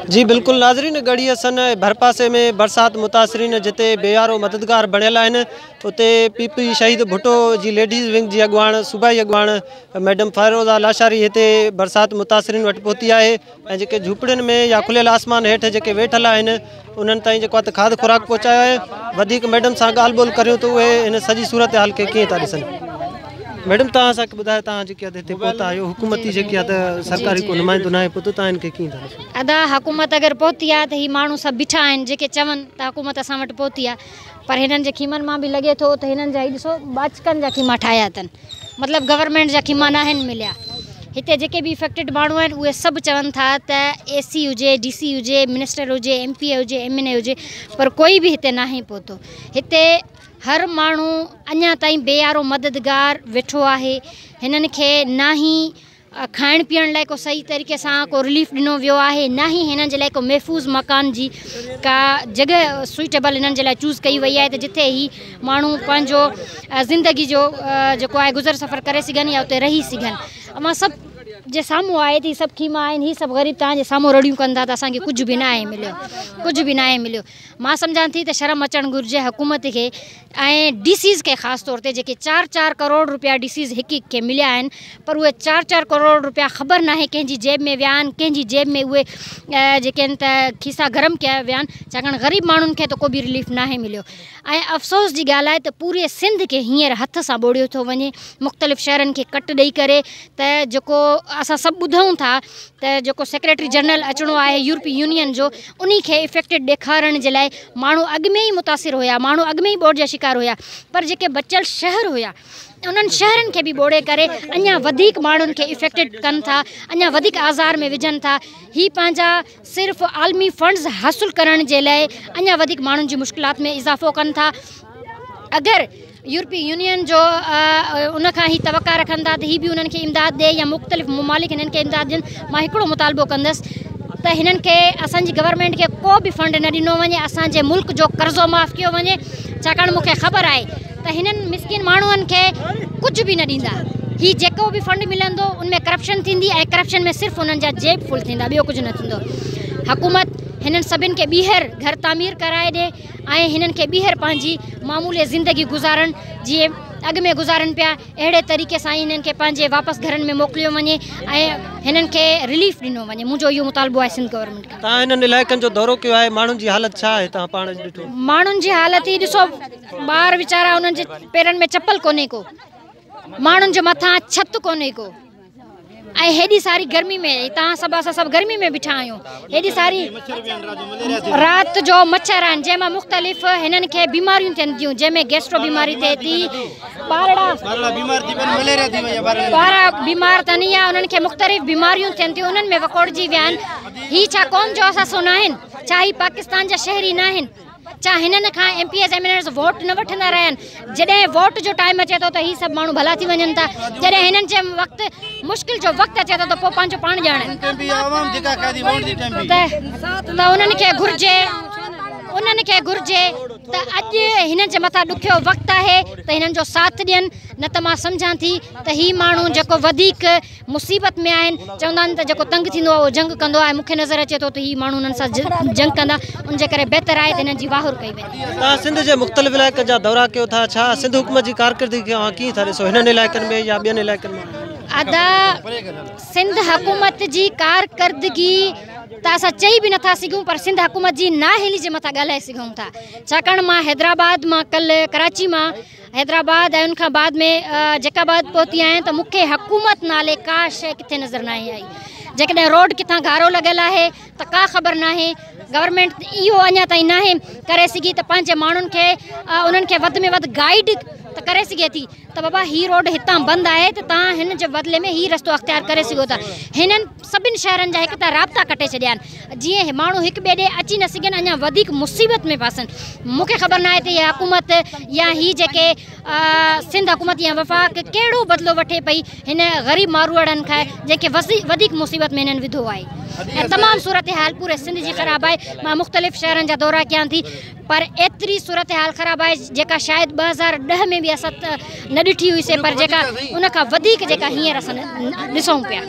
जी बिल्कुल नाज़रीन, गढ़ी असन भरपासे में बरसात मुतासरीन जिते बेयारो मददगार बणियल आहिनि उते पीपी शहीद भुट्टो जी लेडीज़ विंग जी अॻुवाण सूबाई अॻुवाण मैडम फ़ायरोज़ा लाशारी हिते बरसात मुतासरीन वटि पहुती आहे ऐं जेके झूपड़ियुनि में या खुलियल आसमान हेठि जेके वेठल आहिनि उन्हनि ताईं जेको आहे त खाद खुराक पहुचायो आहे। वधीक मैडम सां ॻाल्हि ॿोल करियूं त उहे हिन सॼी सूरत हाल खे कीअं था ॾिसनि। मैडम तव्हां असांखे ॿुधायो, तव्हां जेके हिते पहुता आहियो, हुकूमती जेकी आहे त सरकारी को नुमाइंदो न आहे पुत, तव्हां इनखे कीअं था ॾिसो। अदा हुकूमत अगर पहुती आहे त ही माण्हू सभु बीठा आहिनि जेके चवनि त हुकूमत असां वटि पहुती आहे, पर हिननि जे खीमनि मां बि लॻे थो त हिननि जा ॾिसो बाचकनि जा खीमा ठाहिया अथनि, मतिलबु गवर्नमेंट जा खीमा न आहिनि मिलिया। हिते जेके बि इफेक्टेड माण्हू आहिनि उहे सभु चवनि था त AC हुजे, DC हुजे, मिनिस्टर हुजे, MP हुजे, MNA हुजे, पर कोई बि हिते नाहे पहुतो। हिते हर माण्हू अञा ताईं बेयारो मददगार वेठो आहे। हिननि खे ना ही खाइण पीअण लाइ को सही तरीक़े सां को रिलीफ ॾिनो वियो आहे, ना ही हिननि जे लाइ को महफ़ूज़ मकान जी का जॻह सुइटेबल हिननि जे लाइ चूज़ कई वई आहे त जिथे ही माण्हू पंहिंजो ज़िंदगी जो जेको आहे गुज़र सफ़र करे सघनि या उते रही सघनि। अमां सभु जे साम्हूं आहे त सभु खीमा आहिनि, ही सभु ग़रीब तव्हांजे साम्हूं रड़ियूं कनि था त असांखे कुझु बि न आहे मिलियो, कुझु बि न आहे मिलियो। मां सम्झां थी त शर्म अचणु घुरिजे हुकूमत खे ऐं DCs खे ख़ासि तौर ते जेके 4-4 करोड़ रुपया DCs हिकु हिकु खे मिलिया आहिनि, पर उहे 4-4 करोड़ रुपया ख़बर नाहे कंहिंजी जेब में विया आहिनि, कंहिंजी जेब में उहे जेके आहिनि त खीसा गरम कया विया आहिनि, छाकाणि ग़रीब माण्हुनि खे त को बि रिलीफ नाहे मिलियो। ऐं अफ़सोस जी ॻाल्हि आहे त पूरे सिंध खे हींअर हथ सां ॿोड़ियो थो वञे, मुख़्तलिफ़ शहरनि खे कट ॾेई करे, त जेको असां सभु ॿुधूं था त जेको सेक्रेटरी जनरल अचिणो आहे यूरोपी यूनियन जो, उन खे इफेक्टेड ॾेखारण जे लाइ माण्हू अॻु में ई मुतासिर हुया, माण्हू अॻु में ई ॿोड़ जा शिकार हुया, पर जेके बचियल शहर हुया उन्हनि शहरनि खे बि ॿोड़े करे अञा वधीक माण्हुनि खे इफेक्टेड कनि था, अञा वधीक आज़ार में विझनि था। ही पंहिंजा सिर्फ़ु आलमी फंड्स हासिलु करण जे लाइ अञा वधीक माण्हुनि जी मुश्किलात में इज़ाफ़ो कनि था। अगरि यूरोपी यूनियन जो उन खां ही तवक़ा रखनि था त ही बि उन्हनि खे इमदाद ॾे या मुख़्तलिफ़ ममालिक हिननि खे इमदाद ॾियनि। मां हिकिड़ो मुतालबो कंदसि त हिननि खे असांजी गवर्नमेंट खे को बि फंड न ॾिनो वञे, असांजे मुल्क जो कर्ज़ो माफ़ कयो वञे, छाकाणि मूंखे ख़बर आहे त हिननि मिसकिन माण्हुनि खे कुझु बि न ॾींदा। ही जेको बि फंड मिलंदो उनमें करप्शन थींदी ऐं करप्शन में सिर्फ़ु उन्हनि जा जेब फुल थींदा, ॿियो कुझु न थींदो। हुकूमत हिननि सभिनि खे ॿीहर घर तामीर कराए ॾे ऐं हिननि खे ॿीहर पंहिंजी मामूली ज़िंदगी गुज़ारनि जीअं अॻु में गुज़ारनि पिया, अहिड़े तरीक़े सां हिननि खे पंहिंजे वापसि घरनि में मोकिलियो वञे ऐं हिननि खे रिलीफ ॾिनो वञे। मुंहिंजो इहो मुतालबो आहे सिंध गवर्नमेंट खां। तव्हां हिननि इलाइक़नि जो दौरो कयो आहे, माण्हुनि जी हालत छा आहे, तव्हां पाण ॾिठो? माण्हुनि जी हालत ई ॾिसो, ॿार वीचारा उन्हनि जे पेरनि में चप्पल कोन्हे को, माण्हुनि जे मथां छित कोन्हे को, ऐं हेॾी सारी गर्मी में तव्हां सभु असां सभु गर्मी में बीठा आहियूं, हेॾी सारी राति जो मच्छर आहिनि जंहिंमां मुख़्तलिफ़ हिननि खे बीमारियूं थियनि थियूं, जंहिंमें गैस्ट्रो बीमारी थिए थी, ॿार बीमार थियनि या उन्हनि खे मुख़्तलिफ़ बीमारियूं थियनि थियूं, उन्हनि में वकोड़जी विया आहिनि। ही छा क़ौम जो असां न आहिनि, छा ही पाकिस्तान जा शहरी न आहिनि, छा हिननि खां MPs MNAs वोट न वठंदा रहिया आहिनि? जॾहिं वोट जो टाइम अचे थो त ही सभु माण्हू भला थी वञनि था, जॾहिं हिननि जे वक़्तु मुश्किल जो वक़्तु अचे थो त पोइ पंहिंजो पाण ॼाणनि त उन्हनि खे घुरिजे त अॼु हिननि जे मथां ॾुखियो वक़्तु आहे त हिननि जो साथ ॾियनि। न त मां सम्झां थी त ही माण्हू जेको वधीक मुसीबत में आहिनि, चवंदा आहिनि त जेको तंग थींदो आहे उहो जंग कंदो आहे, मूंखे नज़र अचे थो त ही माण्हू उन्हनि सां जंग कंदा, उन जे करे बहितर आहे त हिननि जी वाहुर कई वञे। तव्हां सिंध जे मुख़्तलिफ़ इलाइक़नि जा दौरा कयो था, छा सिंध हुकूमत जी कारकर्दगी खे कीअं था ॾिसो हिननि इलाइक़नि में या ॿियनि इलाइक़नि में? अदा सिंध हुकूमत जी कारकर्दगी त असां चई बि नथा सघूं, पर सिंध हुकूमत जी नाअहली जे मथां ॻाल्हाए सघूं था, छाकाणि मां हैदराबाद मां कल्ह कराची मां हैदराबाद ऐं उनखां बाद में जैकाबाद पहुती आहियां त मूंखे हुकूमत नाले का शइ किथे नज़र न आई। जेकॾहिं रोड किथां गारो लॻियल आहे त का ख़बर नाहे, गवर्नमेंट इहो अञा ताईं नाहे करे सघी त पंहिंजे माण्हुनि खे उन्हनि खे वधि में वधि गाइड त करे सघे थी त बाबा ही रोड हितां बंदि आहे त तव्हां हिन जे बदिले में ही रस्तो अख़्तियार करे सघो था। हिननि सभिनि शहरनि जा हिकु त राब्ता कटे छॾिया आहिनि, जीअं माण्हू हिकु ॿिए ॾे अची न सघनि, अञा वधीक मुसीबत में फासनि। मूंखे ख़बर न आहे त इहा हुकूमत या ही जेके सिंध हुकूमत या वफ़ाक़ कहिड़ो बदिलो वठे पई हिन ग़रीब मारूअड़नि खां जंहिंखे वधीक मुसीबत में हिननि विधो आहे। ऐं तमामु सूरत हाल पूरे सिंध जी ख़राबु आहे। मां मुख़्तलिफ़ शहरनि जा दौरा कयां थी, पर एतिरी सूरत हाल ख़राबु आहे जेका शायदि 2010 में बि असां न ॾिठी हुईसीं, पर जेका उन खां वधीक जेका हींअर असां ॾिसूं पिया।